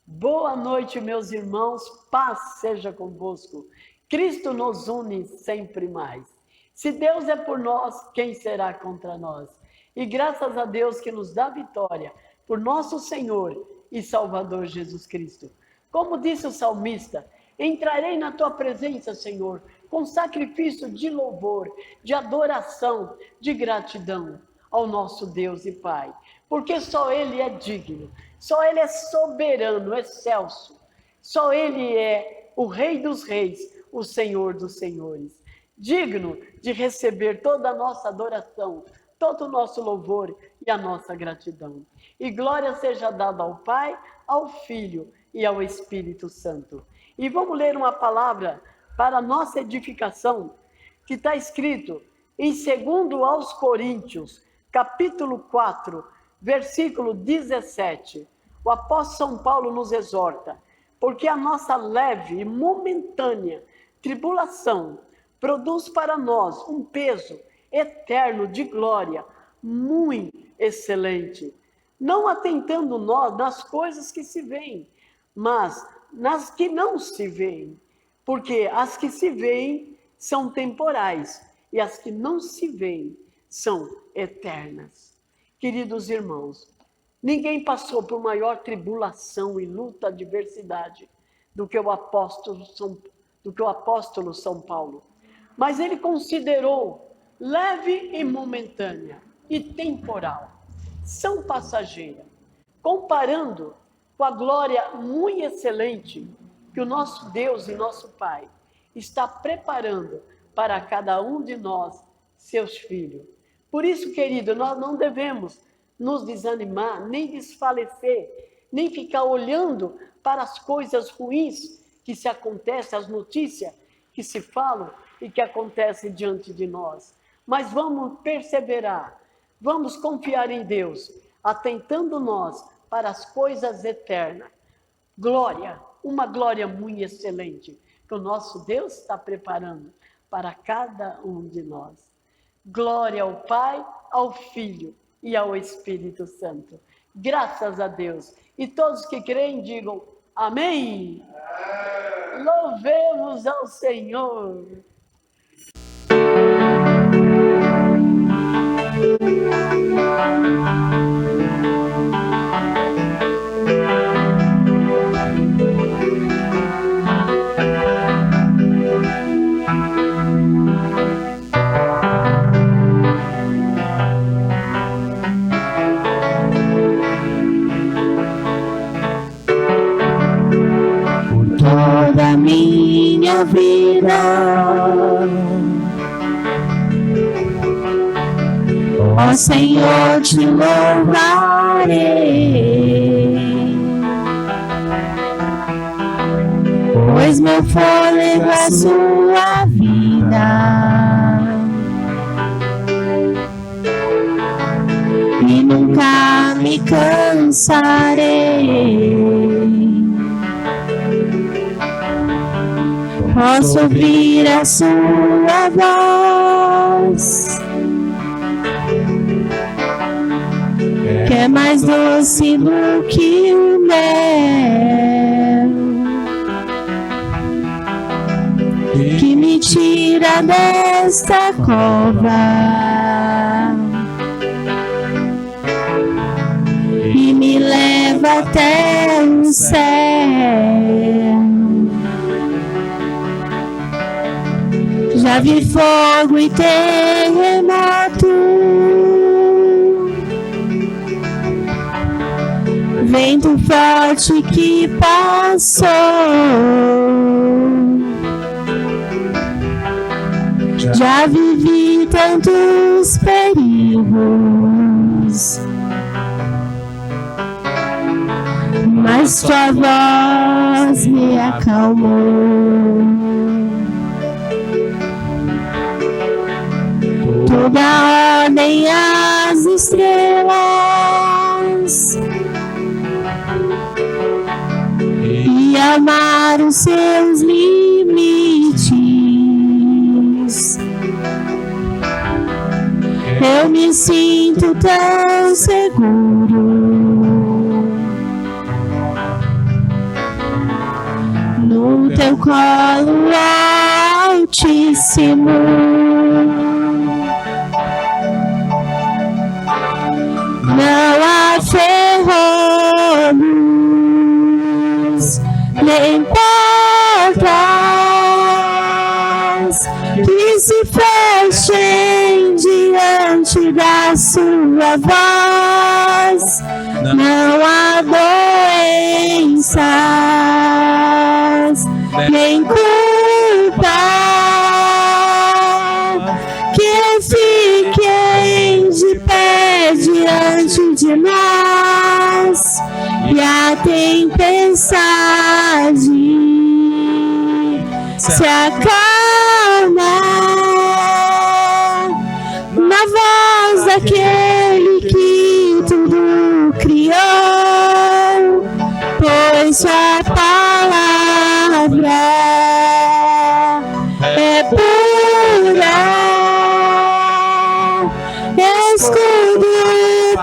Boa noite, meus irmãos, paz seja convosco. Cristo nos une sempre mais. Se Deus é por nós, quem será contra nós? E graças a Deus que nos dá vitória por nosso Senhor e Salvador Jesus Cristo. Como disse o salmista, entrarei na tua presença, Senhor, com sacrifício de louvor, de adoração, de gratidão ao nosso Deus e Pai, porque só Ele é digno, só Ele é soberano, excelso, só Ele é o Rei dos Reis, o Senhor dos Senhores, digno de receber toda a nossa adoração, todo o nosso louvor e a nossa gratidão. E glória seja dada ao Pai, ao Filho e ao Espírito Santo. E vamos ler uma palavra para a nossa edificação, que está escrito em 2 aos Coríntios, capítulo 4, versículo 17. O apóstolo São Paulo nos exorta, porque a nossa leve e momentânea tribulação produz para nós um peso eterno de glória, muito excelente, não atentando nós nas coisas que se veem, mas nas que não se veem, porque as que se veem são temporais e as que não se veem são eternas. Queridos irmãos, ninguém passou por maior tribulação e luta, adversidade do que o apóstolo São Paulo. Mas ele considerou leve e momentânea e temporal, são passageira, comparando com a glória muito excelente que o nosso Deus e nosso Pai está preparando para cada um de nós, seus filhos. Por isso, querido, nós não devemos nos desanimar, nem desfalecer, nem ficar olhando para as coisas ruins que se acontecem, as notícias que se falam e que acontecem diante de nós. Mas vamos perseverar, vamos confiar em Deus, atentando nós para as coisas eternas. Glória, uma glória muito excelente, que o nosso Deus está preparando para cada um de nós. Glória ao Pai, ao Filho e ao Espírito Santo. Graças a Deus. E todos que creem digam amém. Louvemos ao Senhor. Toda minha vida, ó Senhor, te louvarei, pois meu fôlego é sua vida e nunca me cansarei. Posso ouvir a sua voz, que é mais doce do que o mel, que me tira desta cova e me leva até o céu. Já vi fogo e terremoto, vento forte que passou. Já vivi tantos perigos, mas tua voz me acalmou. Toda ordem às estrelas e amar os seus limites. Eu me sinto tão seguro colo altíssimo. Não há ferrolhos, nem portas que se fechem diante da sua voz. Não há doenças, nem culpa que fiquem de pé diante de nós, e a tempestade se acalma na voz daquele que tudo criou, pois sua palavra é pura, escudo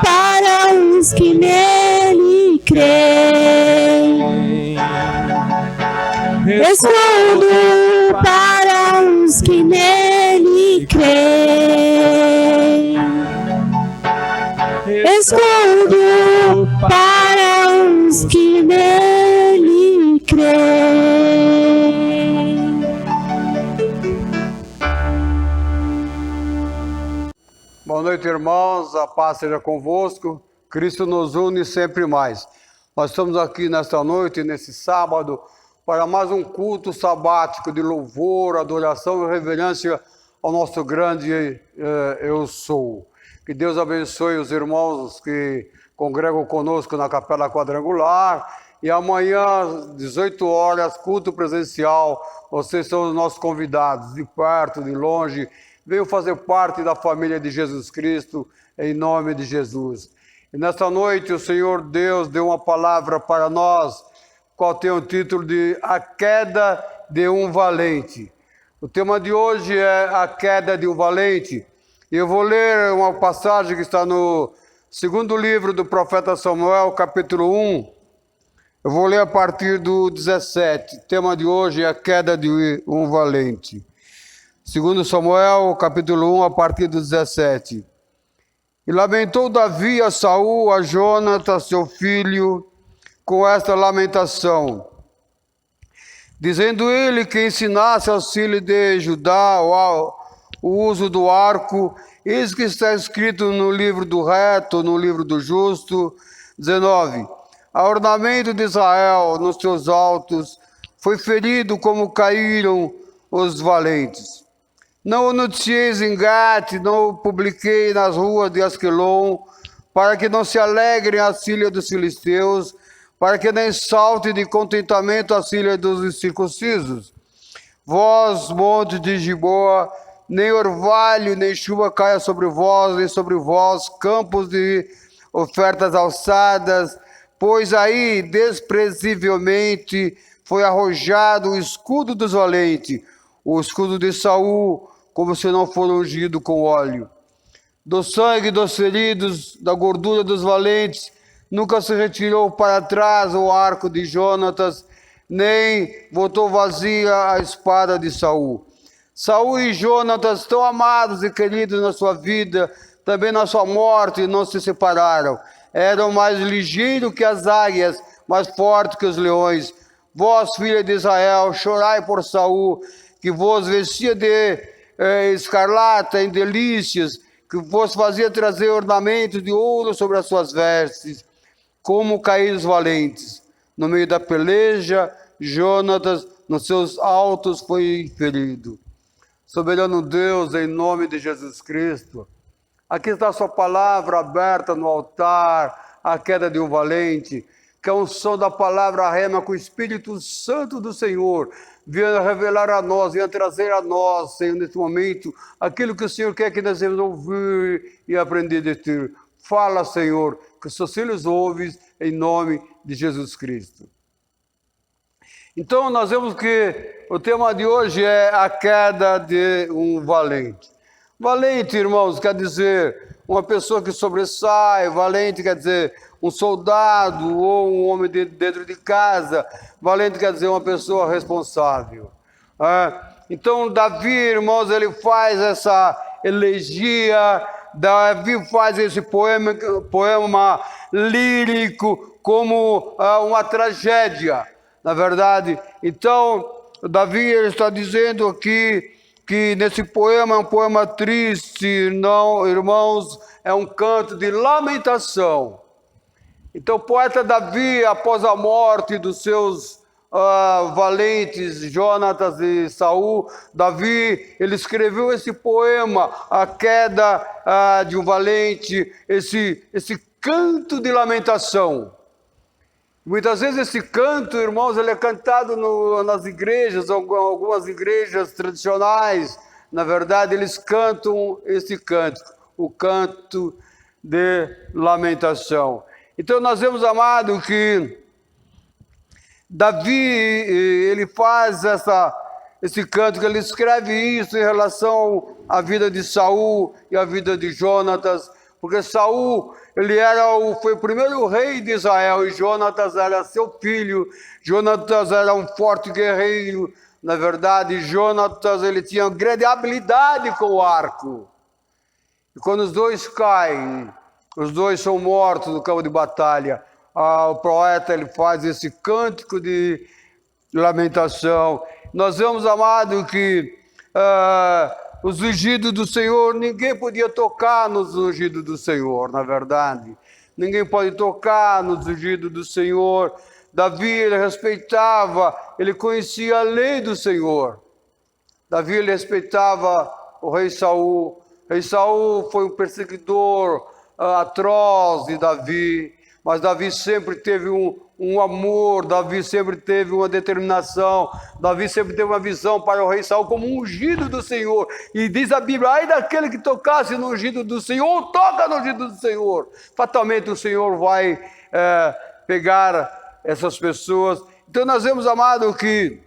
para os que nele creem, escudo para os que nele creem, escudo para os que nele creem. Boa noite, irmãos. A paz seja convosco. Cristo nos une sempre mais. Nós estamos aqui nesta noite, nesse sábado, para mais um culto sabático de louvor, adoração e reverência ao nosso grande Eu Sou. Que Deus abençoe os irmãos que congregam conosco na Capela Quadrangular. E amanhã, às 18 horas, culto presencial. Vocês são os nossos convidados, de perto, de longe. Venham fazer parte da família de Jesus Cristo, em nome de Jesus. E nesta noite, o Senhor Deus deu uma palavra para nós, qual tem o título de A Queda de um Valente. O tema de hoje é A Queda de um Valente. E eu vou ler uma passagem que está no segundo livro do profeta Samuel, capítulo 1. Eu vou ler a partir do 17. O tema de hoje é A Queda de um Valente. Segundo Samuel, capítulo 1, a partir do 17. E lamentou Davi a Saul, a Jonatas, seu filho, com esta lamentação, dizendo ele que ensinasse aos filhos de Judá o uso do arco. Eis que está escrito no livro do reto, no livro do justo. 19. A ornamento de Israel nos seus altos foi ferido como caíram os valentes. Não o noticiei em Gate, não o publiquei nas ruas de Asquelon, para que não se alegrem as filhas dos filisteus, para que nem salte de contentamento as filhas dos incircuncisos. Vós, monte de Giboa, nem orvalho, nem chuva caia sobre vós, nem sobre vós, campos de ofertas alçadas, pois aí desprezivelmente foi arrojado o escudo dos valentes, o escudo de Saul, como se não for ungido com óleo. Do sangue dos feridos, da gordura dos valentes, nunca se retirou para trás o arco de Jonatas, nem voltou vazia a espada de Saul. Saul e Jonatas, tão amados e queridos na sua vida, também na sua morte, não se separaram. Eram mais ligeiros que as águias, mais fortes que os leões. Vós, filha de Israel, chorai por Saul, que vos vestia de escarlata em delícias, que vos fazia trazer ornamentos de ouro sobre as suas vestes, como caíram os valentes. No meio da peleja, Jonatas, nos seus altos, foi ferido. Soberano Deus, em nome de Jesus Cristo, aqui está a sua palavra aberta no altar, a queda de um valente, que é um som da palavra rema com o Espírito Santo do Senhor, venha revelar a nós, venha trazer a nós, Senhor, nesse momento, aquilo que o Senhor quer que nós devemos ouvir e aprender de Ti. Fala, Senhor, que os seus filhos ouvem, em nome de Jesus Cristo. Então, nós vemos que o tema de hoje é a queda de um valente. Valente, irmãos, quer dizer uma pessoa que sobressai, valente quer dizer um soldado ou um homem dentro de casa, valente quer dizer uma pessoa responsável. Então Davi, irmãos, ele faz essa elegia, Davi faz esse poema lírico como uma tragédia, na verdade. Então Davi ele está dizendo aqui que nesse poema é um poema triste, não, irmãos, é um canto de lamentação. Então o poeta Davi, após a morte dos seus valentes Jonatas e Saul, Davi, ele escreveu esse poema, a queda de um valente, esse canto de lamentação. Muitas vezes esse canto, irmãos, ele é cantado nas igrejas, algumas igrejas tradicionais, na verdade, eles cantam esse canto, o canto de lamentação. Então nós vemos, amado, que Davi, ele faz esse canto, que ele escreve isso em relação à vida de Saul e à vida de Jonatas, porque Saul, ele foi o primeiro rei de Israel, e Jonatas era seu filho. Jonatas era um forte guerreiro, na verdade. Jonatas, ele tinha grande habilidade com o arco. E quando os dois caem, os dois são mortos no campo de batalha, o poeta ele faz esse cântico de lamentação. Nós vemos, amado, que os ungidos do Senhor, ninguém podia tocar nos ungidos do Senhor, na verdade. Ninguém pode tocar nos ungidos do Senhor. Davi, ele respeitava, ele conhecia a lei do Senhor. Davi, ele respeitava o rei Saul. O rei Saul foi um perseguidor atroz de Davi, mas Davi sempre teve um amor, Davi sempre teve uma determinação, Davi sempre teve uma visão para o rei Saul como um ungido do Senhor. E diz a Bíblia, ai daquele que tocasse no ungido do Senhor, ou toca no ungido do Senhor, fatalmente o Senhor vai pegar essas pessoas. Então nós vemos, amado, que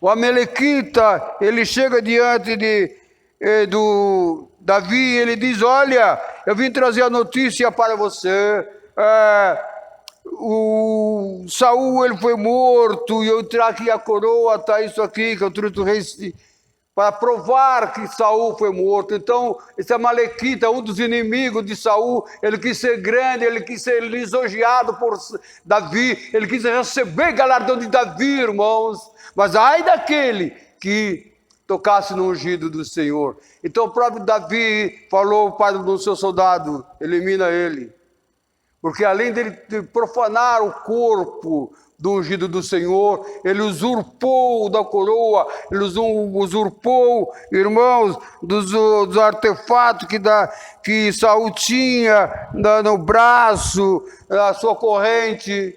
o amalequita, ele chega diante do Davi, ele diz, olha, eu vim trazer a notícia para você, o Saul, ele foi morto, e eu trago aqui a coroa, está isso aqui, que eu trouxe o rei, para provar que Saul foi morto. Então, esse amalequita, um dos inimigos de Saul, ele quis ser grande, ele quis ser lisonjeado por Davi, ele quis receber galardão de Davi, irmãos, mas ai daquele que tocasse no ungido do Senhor. Então o próprio Davi falou para o seu soldado, elimina ele. Porque além de profanar o corpo do ungido do Senhor, ele usurpou da coroa, ele usurpou, irmãos, dos artefatos que Saul tinha no braço, a sua corrente.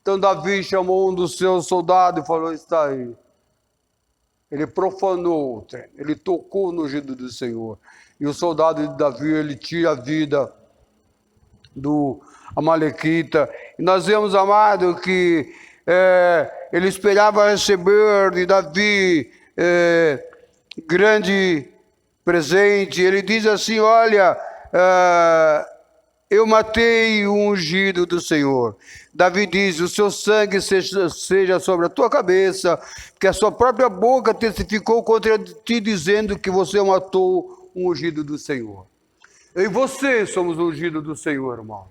Então Davi chamou um dos seus soldados e falou, está aí. Ele profanou o trem, ele tocou no ungido do Senhor. E o soldado de Davi, ele tira a vida do amalequita. E nós vemos, amado, que ele esperava receber de Davi grande presente. Ele diz assim, olha, eu matei o ungido do Senhor. Davi diz, o seu sangue seja sobre a tua cabeça, porque a sua própria boca testificou contra ti, dizendo que você matou o ungido do Senhor. Eu e você somos o ungido do Senhor, irmão.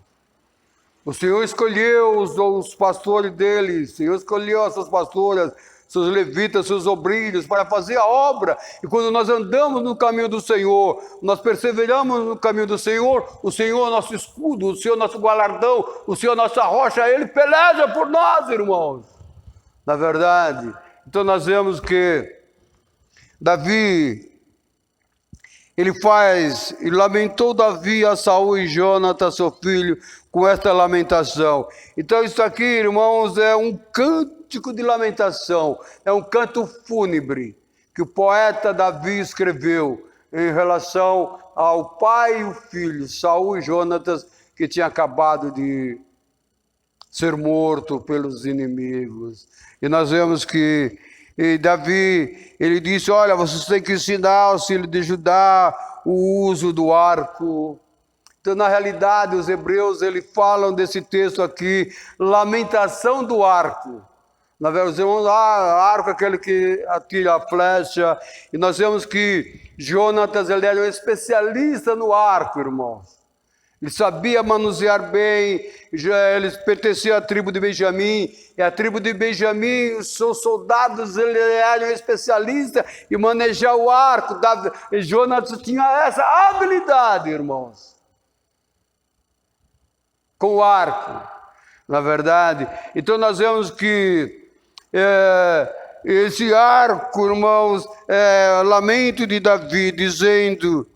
O Senhor escolheu os pastores dele, o Senhor escolheu as suas pastoras, seus levitas, seus obreiros, para fazer a obra. E quando nós andamos no caminho do Senhor, nós perseveramos no caminho do Senhor, o Senhor é nosso escudo, o Senhor é nosso galardão, o Senhor é nossa rocha, Ele peleja por nós, irmãos. Na verdade, então nós vemos que Davi, ele faz, e lamentou Davi a Saul e Jonatas, seu filho, com esta lamentação. Então isso aqui, irmãos, é um cântico de lamentação, é um canto fúnebre que o poeta Davi escreveu em relação ao pai e o filho, Saul e Jonatas, que tinha acabado de ser morto pelos inimigos. E nós vemos que E Davi, ele disse, olha, vocês têm que ensinar aos filhos de Judá o uso do arco. Então, na realidade, os hebreus, eles falam desse texto aqui, lamentação do arco. Na verdade, arco é aquele que atira a flecha. E nós vemos que Jonatas, ele era um especialista no arco, irmãos. Ele sabia manusear bem, eles pertenciam à tribo de Benjamim, e a tribo de Benjamim, os seus soldados, eles eram especialistas em manejar o arco. Jonatas tinha essa habilidade, irmãos, com o arco, na verdade. Então nós vemos que esse arco, irmãos, lamento de Davi, dizendo,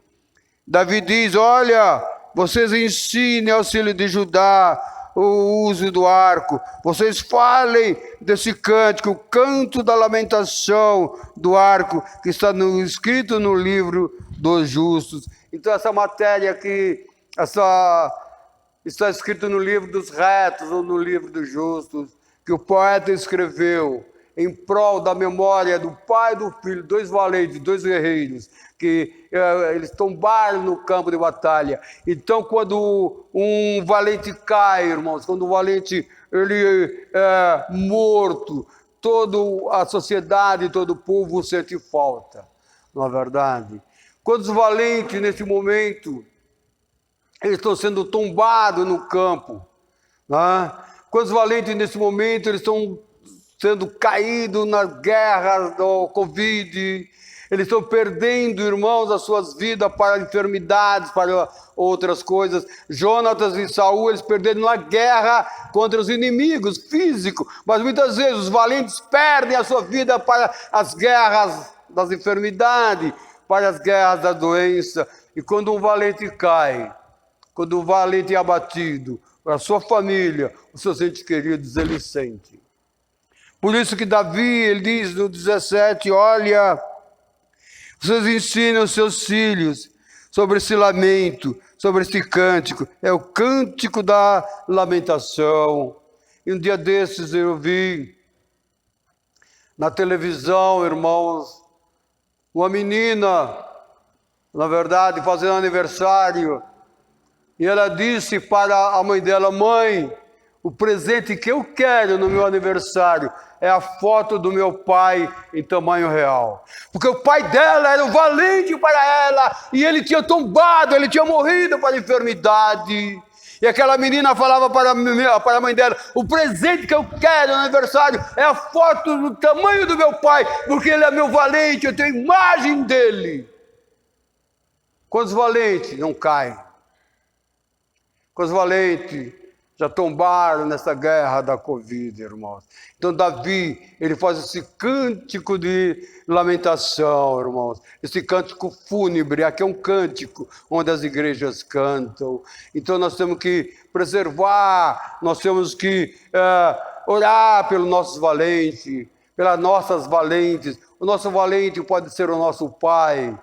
Davi diz, olha, vocês ensinem aos filhos de Judá o uso do arco. Vocês falem desse cântico, o canto da lamentação do arco, que está escrito no livro dos justos. Então essa matéria aqui, está escrito no livro dos retos ou no livro dos justos, que o poeta escreveu em prol da memória do pai e do filho, dois valentes, dois guerreiros, que eles tombaram no campo de batalha. Então, quando um valente cai, irmãos, quando o valente ele é morto, toda a sociedade, todo o povo sente falta, não é verdade? Quando os valentes, nesse momento, eles estão sendo tombados no campo, né? Quando os valentes, nesse momento, eles estão sendo caídos nas guerras do Covid, eles estão perdendo, irmãos, as suas vidas para enfermidades, para outras coisas. Jonatas e Saul, eles perderam na guerra contra os inimigos físicos, mas muitas vezes os valentes perdem a sua vida para as guerras das enfermidades, para as guerras da doença. E quando um valente cai, quando um valente é abatido, a sua família, os seus entes queridos, ele sente. Por isso que Davi, ele diz no 17, olha, vocês ensinam os seus filhos sobre esse lamento, sobre esse cântico. É o cântico da lamentação. E um dia desses eu vi na televisão, irmãos, uma menina, na verdade, fazendo aniversário. E ela disse para a mãe dela, mãe, o presente que eu quero no meu aniversário é a foto do meu pai em tamanho real. Porque o pai dela era um valente para ela, e ele tinha tombado, ele tinha morrido para a enfermidade. E aquela menina falava para a mãe dela, o presente que eu quero no aniversário é a foto do tamanho do meu pai, porque ele é meu valente, eu tenho a imagem dele. Quantos valentes não caem? Quantos valentes já tombaram nessa guerra da Covid, irmãos? Então Davi, ele faz esse cântico de lamentação, irmãos. Esse cântico fúnebre, aqui é um cântico onde as igrejas cantam. Então nós temos que preservar, nós temos que orar pelos nossos valentes, pelas nossas valentes. O nosso valente pode ser o nosso pai,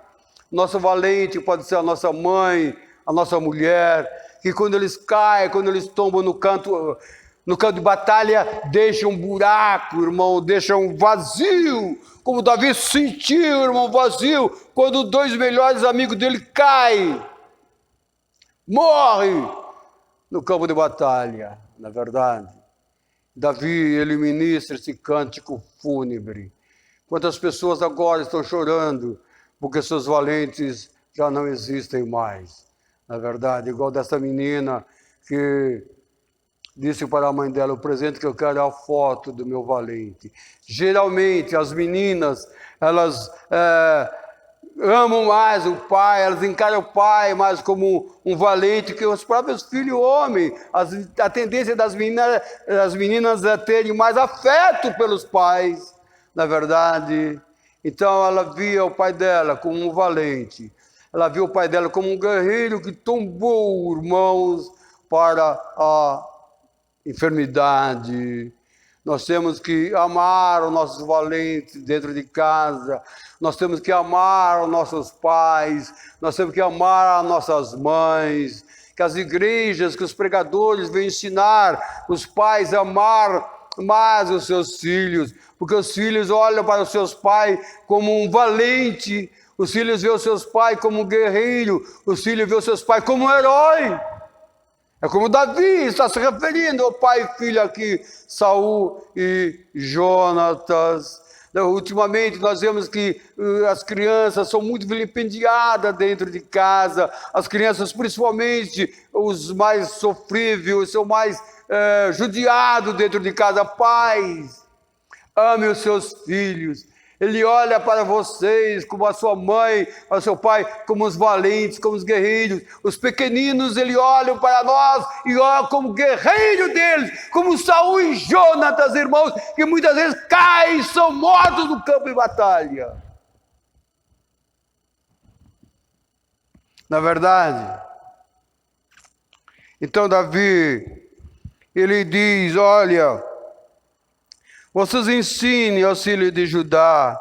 o nosso valente pode ser a nossa mãe, a nossa mulher, que quando eles caem, quando eles tombam no campo de batalha, deixam um buraco, irmão, deixam um vazio, como Davi sentiu, irmão, vazio, quando dois melhores amigos dele caem, morrem no campo de batalha, na verdade. Davi, ele ministra esse cântico fúnebre. Quantas pessoas agora estão chorando, porque seus valentes já não existem mais. Na verdade, igual dessa menina que disse para a mãe dela, o presente que eu quero é a foto do meu valente. Geralmente, as meninas, elas amam mais o pai, elas encaram o pai mais como um valente que os próprios filhos homens. A tendência das meninas é terem mais afeto pelos pais, na verdade. Então, ela via o pai dela como um valente. Ela viu o pai dela como um guerreiro que tombou, irmãos, para a enfermidade. Nós temos que amar os nossos valentes dentro de casa. Nós temos que amar os nossos pais. Nós temos que amar as nossas mães. Que as igrejas, que os pregadores vêm ensinar os pais a amar mais os seus filhos, porque os filhos olham para os seus pais como um valente, os filhos veem os seus pais como um guerreiro, os filhos veem os seus pais como um herói. É como Davi está se referindo ao pai e filho aqui, Saul e Jonatas. Ultimamente nós vemos que as crianças são muito vilipendiadas dentro de casa, as crianças, principalmente os mais sofríveis, são mais judiados dentro de casa. Pais, ame os seus filhos. Ele olha para vocês como a sua mãe, para o seu pai, como os valentes, como os guerreiros. Os pequeninos, ele olha para nós e olha como guerreiro deles, como Saul e Jonatas, irmãos, que muitas vezes caem e são mortos no campo de batalha. Na verdade, então Davi, ele diz, olha, vocês ensinem aos filhos de Judá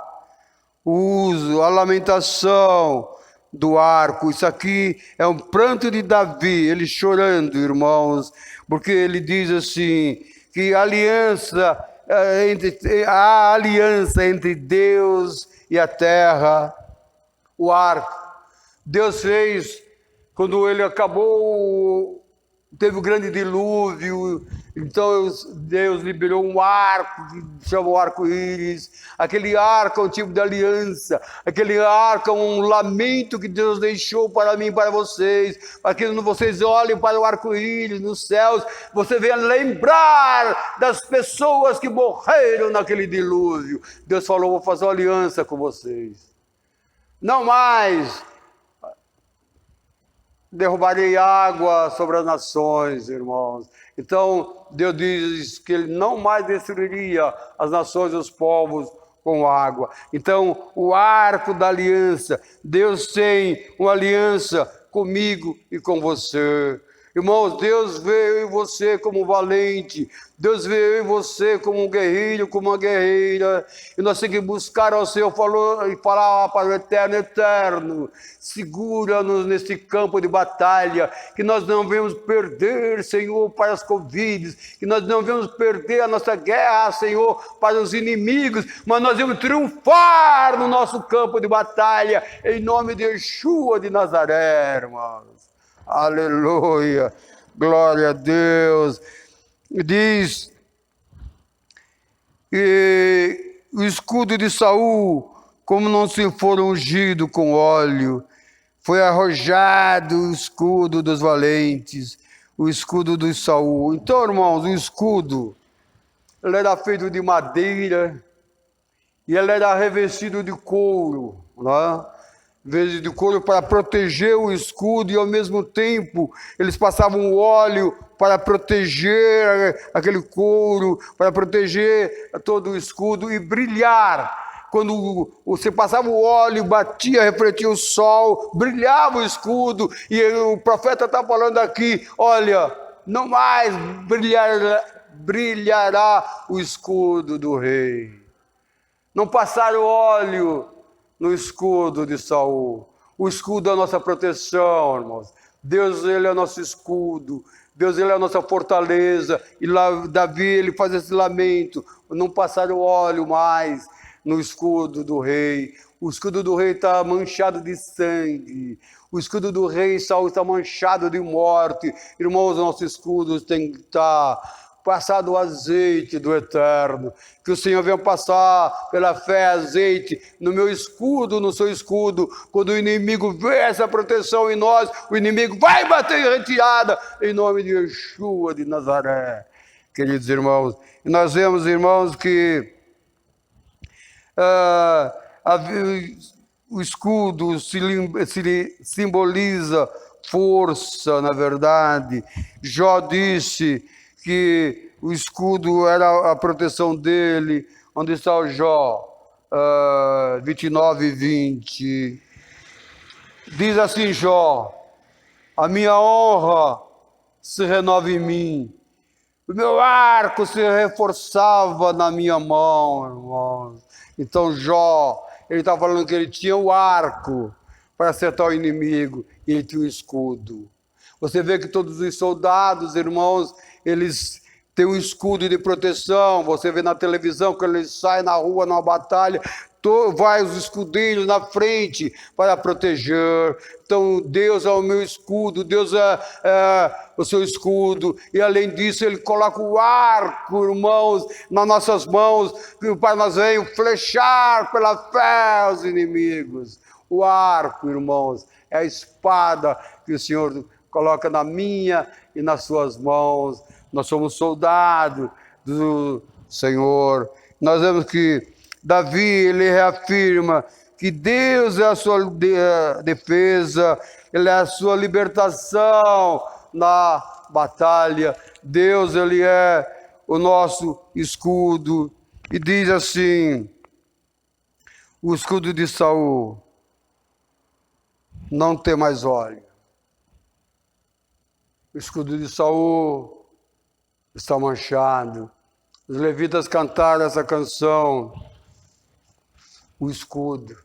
o uso, a lamentação do arco. Isso aqui é um pranto de Davi, ele chorando, irmãos, porque ele diz assim, que a aliança entre Deus e a terra, o arco. Deus fez, quando ele acabou, teve o grande dilúvio, então Deus liberou um arco, que chama o arco-íris. Aquele arco é um tipo de aliança, aquele arco é um lamento que Deus deixou para mim e para vocês, para que quando vocês olhem para o arco-íris nos céus, você venha lembrar das pessoas que morreram naquele dilúvio. Deus falou, vou fazer uma aliança com vocês. Não mais derrubarei água sobre as nações, irmãos. Então, Deus diz que Ele não mais destruiria as nações e os povos com água. Então, o arco da aliança, Deus tem uma aliança comigo e com você. Irmãos, Deus vê em você como valente, Deus vê em você como um guerreiro, como uma guerreira, e nós temos que buscar ao Senhor e falar para o eterno, eterno, segura-nos neste campo de batalha, que nós não venhamos perder, Senhor, para as Covid, que nós não venhamos perder a nossa guerra, Senhor, para os inimigos, mas nós vamos triunfar no nosso campo de batalha, em nome de Yeshua de Nazaré, irmãos. Aleluia, glória a Deus. Diz que o escudo de Saul, como não se for ungido com óleo, foi arrojado o escudo dos valentes, o escudo de Saul. Então, irmãos, o escudo, ele era feito de madeira e ele era revestido de couro, né? De couro para proteger o escudo, e ao mesmo tempo eles passavam o óleo para proteger aquele couro, para proteger todo o escudo e brilhar. Quando você passava o óleo, batia, refletia o sol, brilhava o escudo, e o profeta está falando aqui, olha, não mais brilhará o escudo do rei. Não passaram óleo no escudo de Saul. O escudo é a nossa proteção, irmãos. Deus, ele é o nosso escudo. Deus, ele é a nossa fortaleza. E lá Davi, ele faz esse lamento. Não passar o óleo mais no escudo do rei. O escudo do rei está manchado de sangue. O escudo do rei Saul está manchado de morte. Irmãos, nossos escudos têm que estar passado o azeite do eterno, que o Senhor venha passar pela fé azeite no meu escudo, no seu escudo. Quando o inimigo vê essa proteção em nós, o inimigo vai bater em retirada, em nome de Yeshua de Nazaré, queridos irmãos. E nós vemos, irmãos, que o escudo simboliza força, na verdade. Jó disse que o escudo era a proteção dele. Onde está o Jó? 29 e 20. Diz assim Jó: a minha honra se renova em mim, o meu arco se reforçava na minha mão, irmãos. Então Jó, ele está falando que ele tinha o arco para acertar o inimigo, e ele tinha o escudo. Você vê que todos os soldados, irmãos, eles tem um escudo de proteção. Você vê na televisão, quando ele sai na rua, numa batalha, vai os escudeiros na frente para proteger. Então Deus é o meu escudo, Deus é o seu escudo. E além disso ele coloca o arco, irmãos, nas nossas mãos, para nós vermos flechar pela fé os inimigos. O arco, irmãos, é a espada que o Senhor coloca na minha e nas suas mãos. Nós somos soldados do Senhor. Nós vemos que Davi, ele reafirma que Deus é a sua defesa, Ele é a sua libertação na batalha. Deus, Ele é o nosso escudo. E diz assim, o escudo de Saul não tem mais óleo. O escudo de Saul está manchado. Os levitas cantaram essa canção, o escudo.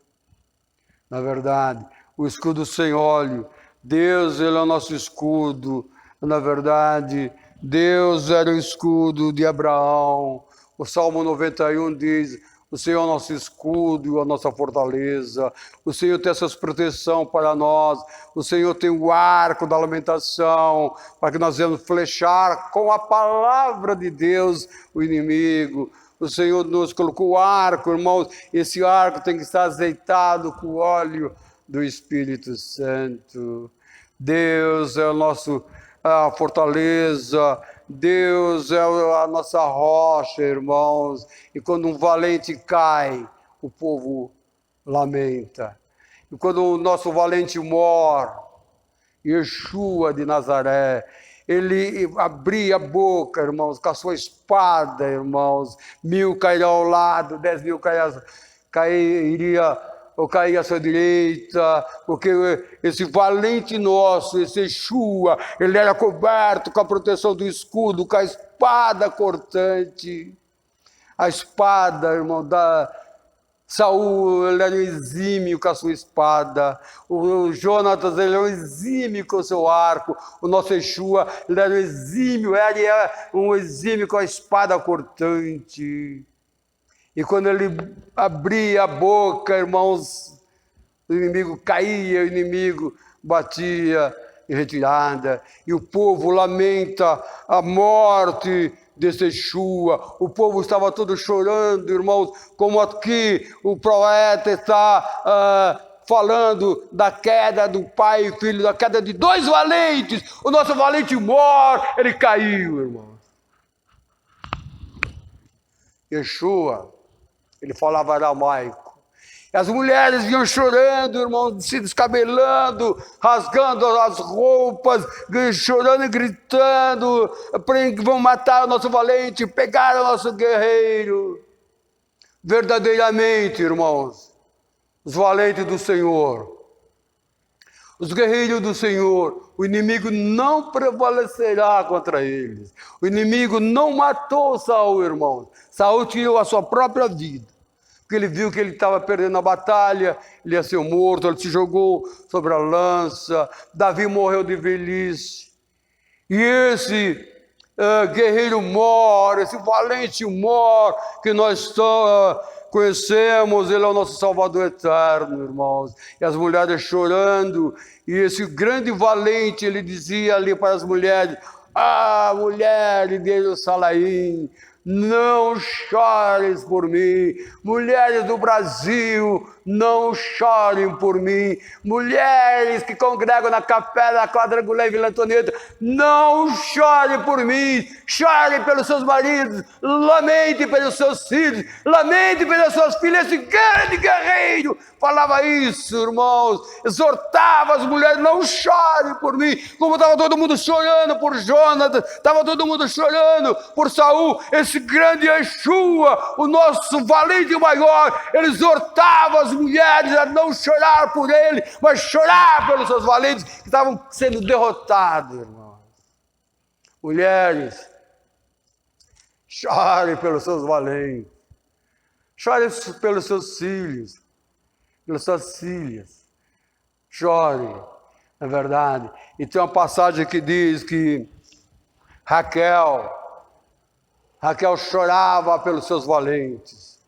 Na verdade, o escudo sem óleo. Deus, Ele é o nosso escudo. Na verdade, Deus era o escudo de Abraão. O Salmo 91 diz, o Senhor é o nosso escudo, a nossa fortaleza. O Senhor tem essa proteção para nós. O Senhor tem o arco da lamentação, para que nós venhamos flechar com a palavra de Deus o inimigo. O Senhor nos colocou o arco, irmãos. Esse arco tem que estar azeitado com o óleo do Espírito Santo. Deus é o nosso fortaleza. Deus é a nossa rocha, irmãos. E quando um valente cai, o povo lamenta. E quando o nosso valente morre, Yeshua de Nazaré, ele abria a boca, irmãos, com a sua espada, irmãos. 1000 cairão ao lado, 10.000 caía à sua direita, porque esse valente nosso, esse Yeshua, ele era coberto com a proteção do escudo, com a espada cortante. A espada, irmão, da Saul, ele era um exímio com a sua espada. O Jonatas, ele era um exímio com o seu arco. O nosso Yeshua, ele era um exímio com a espada cortante. E quando ele abria a boca, irmãos, o inimigo caía, o inimigo batia em retirada. E o povo lamenta a morte desse Yeshua. O povo estava todo chorando, irmãos, como aqui o profeta está falando da queda do pai e filho, da queda de 2 valentes. O nosso valente morre, ele caiu, irmãos. Yeshua, ele falava aramaico. E as mulheres vinham chorando, irmão, se descabelando, rasgando as roupas, chorando e gritando, vão matar o nosso valente, pegaram o nosso guerreiro. Verdadeiramente, irmãos, os valentes do Senhor, os guerreiros do Senhor, o inimigo não prevalecerá contra eles. O inimigo não matou Saul, irmãos. Saul tirou a sua própria vida, porque ele viu que ele estava perdendo a batalha, ele ia ser morto, ele se jogou sobre a lança. Davi morreu de velhice. E esse guerreiro morre, esse valente morre, que nós conhecemos, ele é o nosso Salvador eterno, irmãos. E as mulheres chorando, e esse grande valente, ele dizia ali para as mulheres, mulheres de Jerusalém, não chores por mim. Mulheres do Brasil, não chorem por mim. Mulheres que congregam na capela, na quadrangular em Vila Antonieta, não chorem por mim. Chorem pelos seus maridos, lamente pelos seus filhos, lamente pelas suas filhas. Esse grande guerreiro falava isso, irmãos. Exortava as mulheres, não chorem por mim. Como estava todo mundo chorando por Jonatas, estava todo mundo chorando por Saul. Esse grande Yeshua, o nosso valente maior, ele exortava as mulheres a não chorar por ele, mas chorar pelos seus valentes que estavam sendo derrotados, irmãos. Mulheres, chorem pelos seus valentes, chorem pelos seus filhos, pelas suas filhas, chorem, é verdade. E tem uma passagem que diz que Raquel, Raquel chorava pelos seus valentes.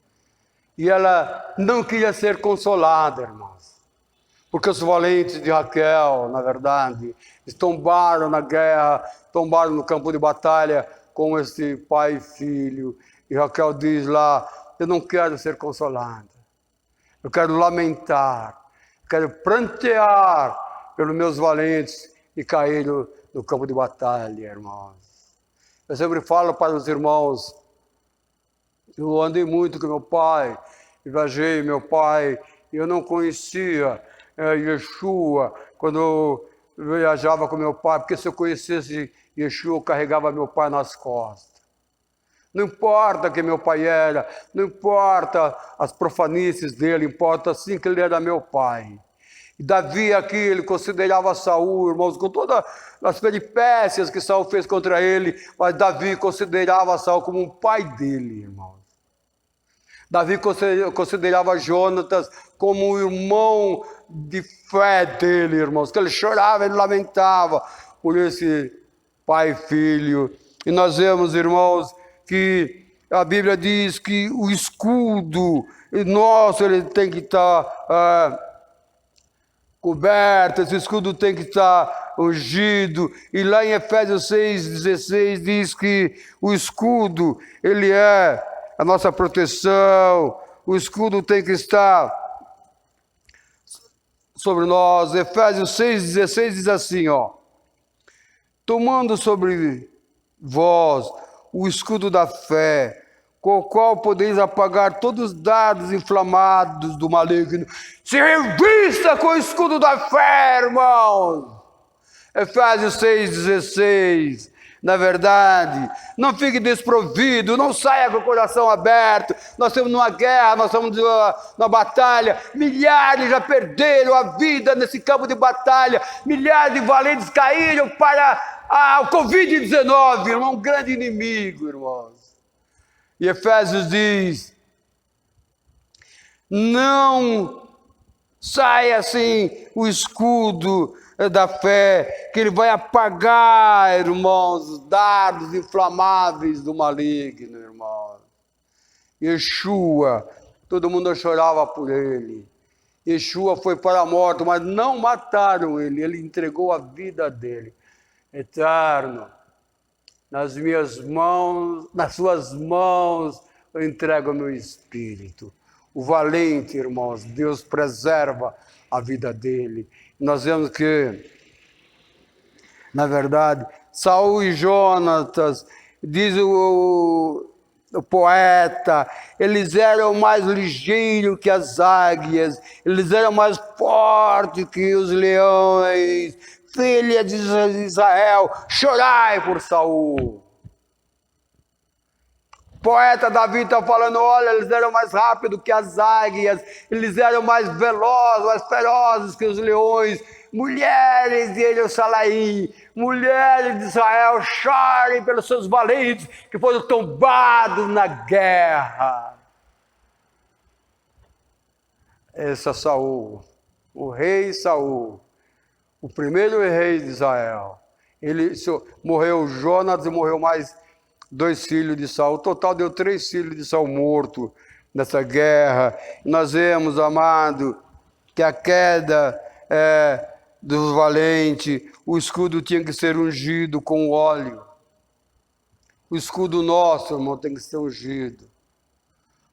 E ela não queria ser consolada, irmãos. Porque os valentes de Raquel, na verdade, tombaram na guerra, tombaram no campo de batalha com esse pai e filho. E Raquel diz lá, eu não quero ser consolada. Eu quero lamentar, quero prantear pelos meus valentes que caíram no campo de batalha, irmãos. Eu sempre falo para os irmãos, eu andei muito com meu pai, viajei meu pai, e eu não conhecia Yeshua quando eu viajava com meu pai, porque se eu conhecesse Yeshua, eu carregava meu pai nas costas. Não importa quem meu pai era, não importa as profanices dele, importa sim que ele era meu pai. E Davi aqui, ele considerava Saul, irmãos, com todas as peripécias que Saul fez contra ele, mas Davi considerava Saul como um pai dele, irmãos. Davi considerava Jonatas como um irmão de fé dele, irmãos, que ele chorava, ele lamentava por esse pai e filho. E nós vemos, irmãos, que a Bíblia diz que o escudo nosso, ele tem que estar coberto, esse escudo tem que estar ungido. E lá em Efésios 6,16 diz que o escudo, ele é a nossa proteção, o escudo tem que estar sobre nós. Efésios 6,16 diz assim, tomando sobre vós o escudo da fé, com o qual podeis apagar todos os dardos inflamados do maligno. Se revista com o escudo da fé, irmãos. Efésios 6,16. Na verdade, não fique desprovido, não saia com o coração aberto. Nós estamos numa guerra, nós estamos numa batalha. Milhares já perderam a vida nesse campo de batalha. Milhares de valentes caíram para o Covid-19, irmão, um grande inimigo, irmãos. E Efésios diz, não saia assim o escudo da fé, que ele vai apagar, irmãos, os dardos inflamáveis do maligno, irmãos. Yeshua, todo mundo chorava por ele. Yeshua foi para a morte, mas não mataram ele, ele entregou a vida dele. Eterno, nas minhas mãos, nas suas mãos, eu entrego o meu espírito. O valente, irmãos, Deus preserva a vida dele. Nós vemos que, na verdade, Saul e Jonatas, diz o poeta, eles eram mais ligeiros que as águias, eles eram mais fortes que os leões. Filha de Israel, chorai por Saul. O poeta Davi está falando, olha, eles eram mais rápidos que as águias, eles eram mais velozes, mais ferozes que os leões. Mulheres de Jerusalém, mulheres de Israel, chorem pelos seus valentes que foram tombados na guerra. Esse é Saul, o rei Saul, o primeiro rei de Israel. Ele morreu Jonas e morreu mais 2 filhos de Saul. O total deu 3 filhos de Saul mortos nessa guerra. Nós vemos, amado, que a queda dos valentes, o escudo tinha que ser ungido com óleo. O escudo nosso, irmão, tem que ser ungido.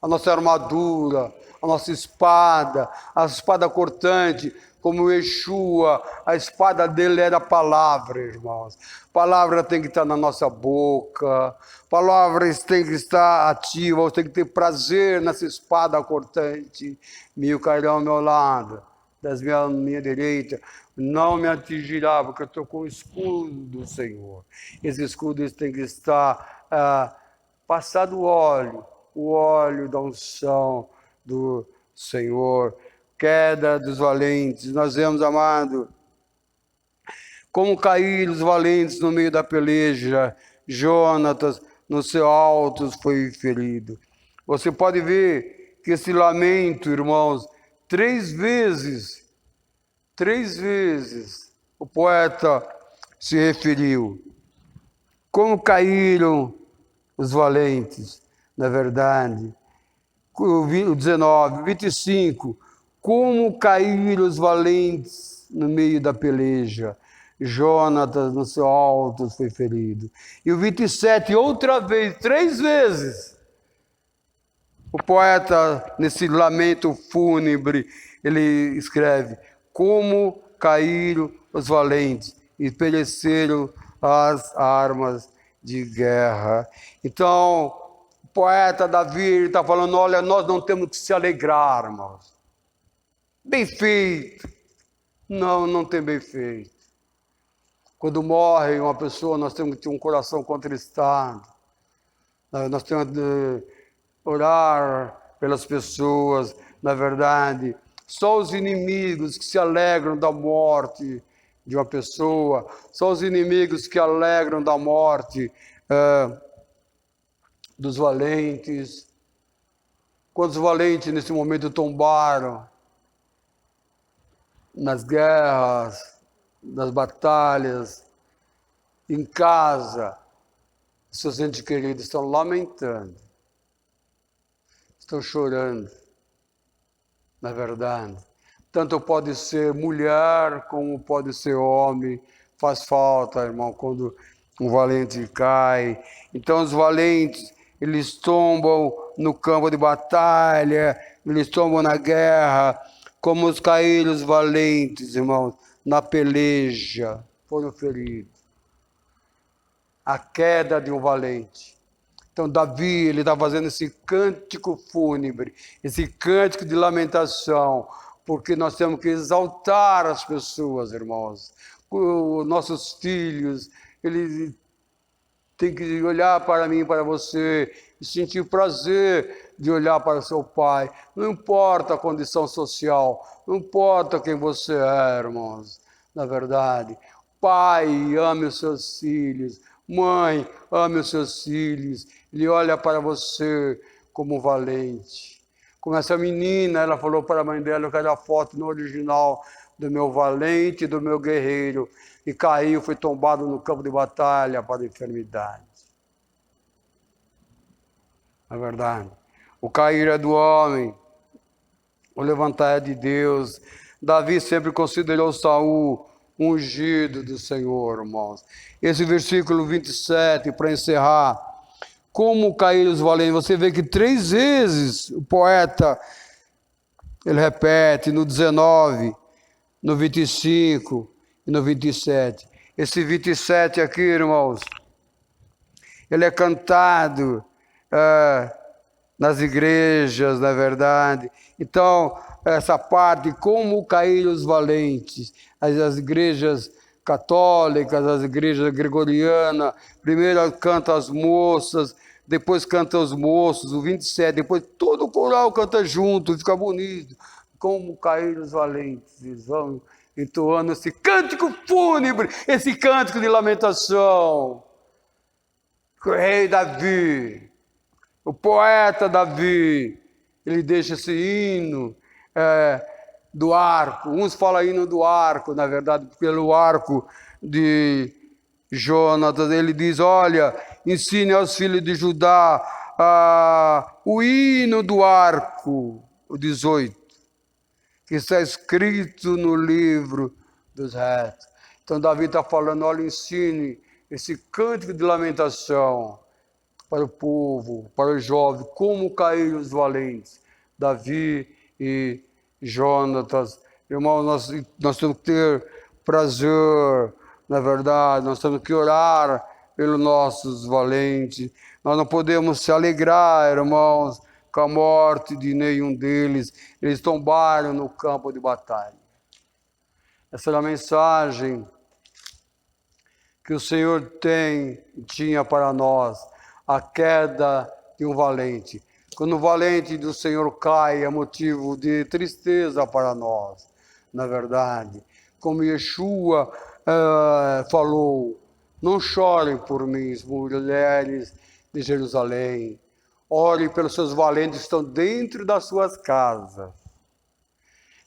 A nossa armadura, a nossa espada, a espada cortante, como Yeshua, a espada dele era a palavra, irmãos. Palavra tem que estar na nossa boca, palavras tem que estar ativas, tem que ter prazer nessa espada cortante. 1000 cairão ao meu lado, 10.000 à minha direita, não me atingirá, porque eu estou com o escudo do Senhor. Esse escudo tem que estar passado o óleo da unção do Senhor. Queda dos valentes. Nós vemos, amado, como caíram os valentes no meio da peleja. Jonatas, no seu alto, foi ferido. Você pode ver que esse lamento, irmãos, 3 vezes, o poeta se referiu. Como caíram os valentes, na verdade. O 19, 25, como caíram os valentes no meio da peleja. Jonatas, no seu alto, foi ferido. E o 27, outra vez, 3 vezes, o poeta, nesse lamento fúnebre, ele escreve, como caíram os valentes e pereceram as armas de guerra. Então, o poeta Davi está falando, olha, nós não temos que se alegrar, irmãos. Bem feito. Não, não tem bem feito. Quando morre uma pessoa, nós temos que ter um coração contristado. Nós temos que orar pelas pessoas, na verdade. Só os inimigos que se alegram da morte de uma pessoa, só os inimigos que alegram da morte dos valentes. Quantos valentes nesse momento tombaram nas guerras, nas batalhas, em casa, seus entes queridos estão lamentando, estão chorando, na verdade. Tanto pode ser mulher como pode ser homem, faz falta, irmão, quando um valente cai. Então os valentes, eles tombam no campo de batalha, eles tombam na guerra, como os caíram os valentes, irmãos, na peleja, foram feridos. A queda de um valente. Então Davi, ele está fazendo esse cântico fúnebre, esse cântico de lamentação, porque nós temos que exaltar as pessoas, irmãos. Os nossos filhos, eles têm que olhar para mim, para você, e sentir prazer de olhar para o seu pai. Não importa a condição social, não importa quem você é, irmãos. Na verdade, pai, ame os seus filhos. Mãe, ame os seus filhos. Ele olha para você como valente. Como essa menina, ela falou para a mãe dela, eu quero a foto no original do meu valente, do meu guerreiro. E caiu, foi tombado no campo de batalha para a enfermidade. Na verdade, o cair é do homem, o levantar é de Deus. Davi sempre considerou Saul ungido do Senhor, irmãos. Esse versículo 27, para encerrar, como caíram os valentes, você vê que 3 vezes o poeta, ele repete no 19, no 25 e no 27. Esse 27 aqui, irmãos, ele é cantado nas igrejas, na verdade. Então, essa parte, como caíram os valentes, as igrejas católicas, as igrejas gregorianas, primeiro canta as moças, depois canta os moços, o 27, depois todo o coral canta junto, fica bonito. Como caíram os valentes, eles vão entoando esse cântico fúnebre, esse cântico de lamentação. O rei Davi, o poeta Davi, ele deixa esse hino do arco. Uns falam hino do arco, na verdade, pelo arco de Jonatas. Ele diz, olha, ensine aos filhos de Judá o hino do arco, o 18, que está escrito no livro dos retos. Então Davi está falando, olha, ensine esse cântico de lamentação para o povo, para os jovens, como caíram os valentes, Davi e Jonatas. Irmãos, nós temos que ter prazer, na verdade, nós temos que orar pelos nossos valentes. Nós não podemos se alegrar, irmãos, com a morte de nenhum deles. Eles tombaram no campo de batalha. Essa era a mensagem que o Senhor tinha para nós, a queda de um valente. Quando o valente do Senhor cai, é motivo de tristeza para nós, na verdade. Como Yeshua falou, não chorem por mim, mulheres de Jerusalém. Orem pelos seus valentes que estão dentro das suas casas.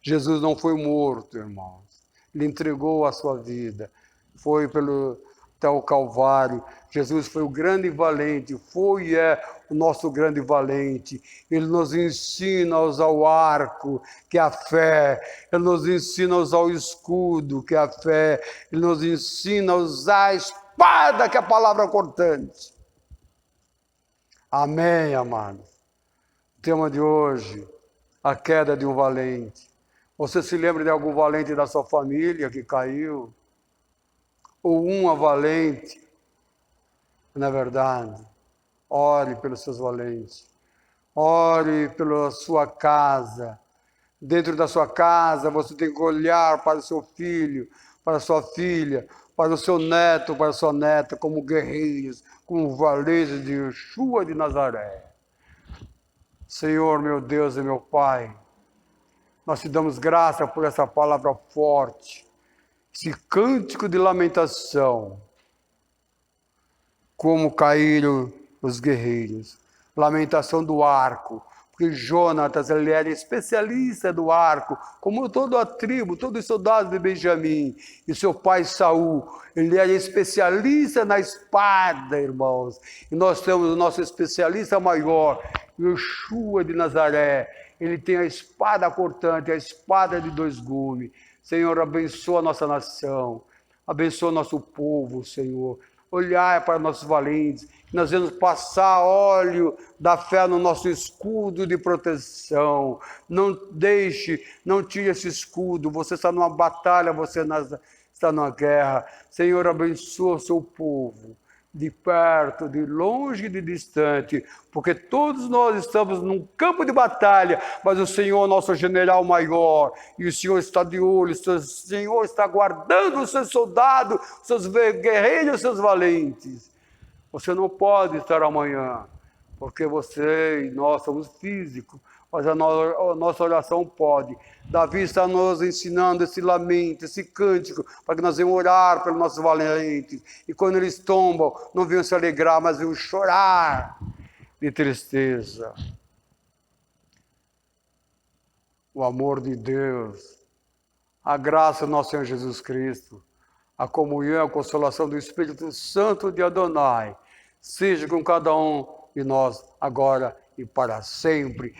Jesus não foi morto, irmãos. Ele entregou a sua vida. Foi até o Calvário. Jesus foi o grande valente, foi e é o nosso grande valente. Ele nos ensina a usar o arco, que é a fé. Ele nos ensina a usar o escudo, que é a fé. Ele nos ensina a usar a espada, que é a palavra cortante. Amém, amados. O tema de hoje, a queda de um valente. Você se lembra de algum valente da sua família que caiu? Ou uma valente? Na verdade, ore pelos seus valentes. Ore pela sua casa. Dentro da sua casa, você tem que olhar para o seu filho, para a sua filha, para o seu neto, para a sua neta, como guerreiros, como valentes de Yeshua de Nazaré. Senhor, meu Deus e meu Pai, nós te damos graça por essa palavra forte, esse cântico de lamentação, como caíram os guerreiros, lamentação do arco, porque Jonatas, ele era especialista do arco, como toda a tribo, todos os soldados de Benjamim, e seu pai Saul, ele era especialista na espada, irmãos, e nós temos o nosso especialista maior, Yeshua de Nazaré. Ele tem a espada cortante, a espada de dois gumes. Senhor, abençoa a nossa nação, abençoa o nosso povo, Senhor. Olhar para nossos valentes, nós vamos passar óleo da fé no nosso escudo de proteção. Não deixe, não tire esse escudo. Você está numa batalha, você está numa guerra. Senhor, abençoa o seu povo, de perto, de longe e de distante, porque todos nós estamos num campo de batalha, mas o Senhor é nosso general maior, e o Senhor está de olho, o Senhor está guardando os seus soldados, os seus guerreiros, os seus valentes. Você não pode estar amanhã, porque você e nós somos físicos, mas a nossa oração pode. Davi está nos ensinando esse lamento, esse cântico, para que nós venhamos orar pelos nossos valentes. E quando eles tombam, não venham se alegrar, mas venham chorar de tristeza. O amor de Deus, a graça do nosso Senhor Jesus Cristo, a comunhão, a consolação do Espírito Santo de Adonai, seja com cada um de nós agora e para sempre.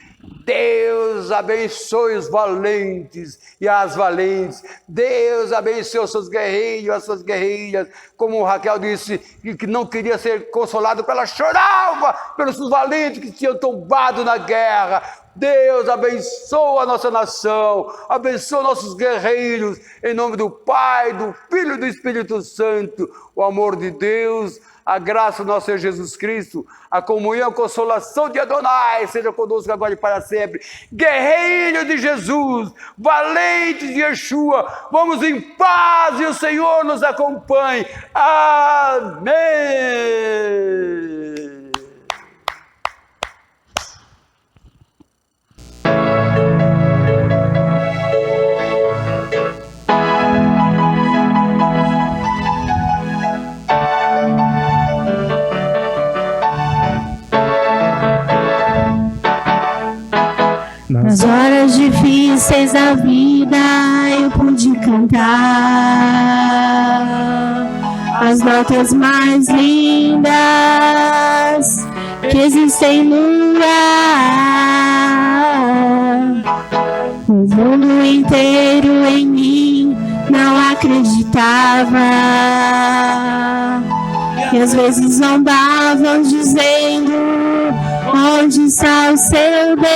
Deus abençoe os valentes e as valentes. Deus abençoe os seus guerreiros, as suas guerreiras. Como Raquel disse, que não queria ser consolado, ela chorava pelos seus valentes que tinham tombado na guerra. Deus abençoa a nossa nação, abençoa nossos guerreiros, em nome do Pai, do Filho e do Espírito Santo. O amor de Deus, a graça do nosso Senhor Jesus Cristo, a comunhão, a consolação de Adonai, seja conosco agora e para sempre. Guerreiro de Jesus, valente de Yeshua, vamos em paz e o Senhor nos acompanhe. Amém. Nas horas difíceis da vida eu pude cantar as notas mais lindas que existem no ar. O mundo inteiro em mim não acreditava e às vezes zombavam dizendo: onde está o seu Deus?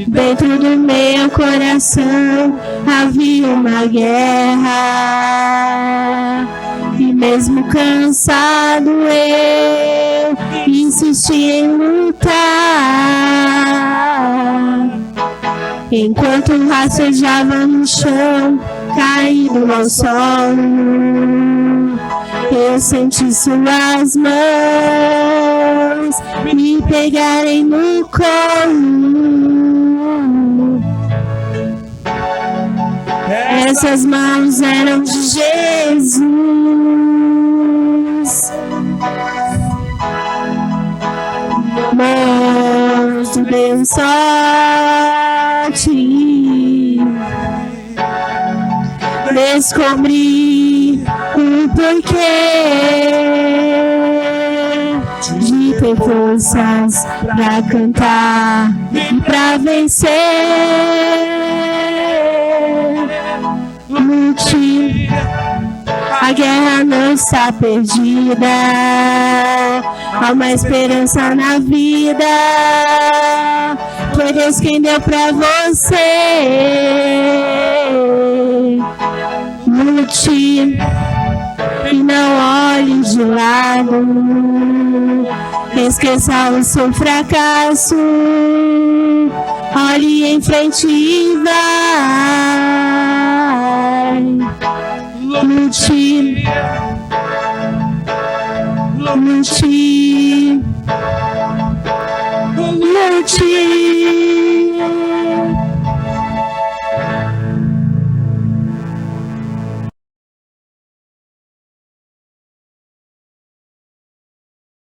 Dentro do meu coração havia uma guerra, e mesmo cansado eu insisti em lutar. Enquanto rastejava no chão, caído ao solo, eu senti suas mãos me pegarem no colo. Essas mãos eram de Jesus. Mãos do Deus sorte, descobri o porquê de ter forças pra cantar e pra vencer. Lute, a guerra não está perdida, há uma esperança na vida. Foi Deus quem deu pra você. Lute e não olhe de lado, esqueça o seu fracasso, olhe em frente e vai. Lute, lute, lute.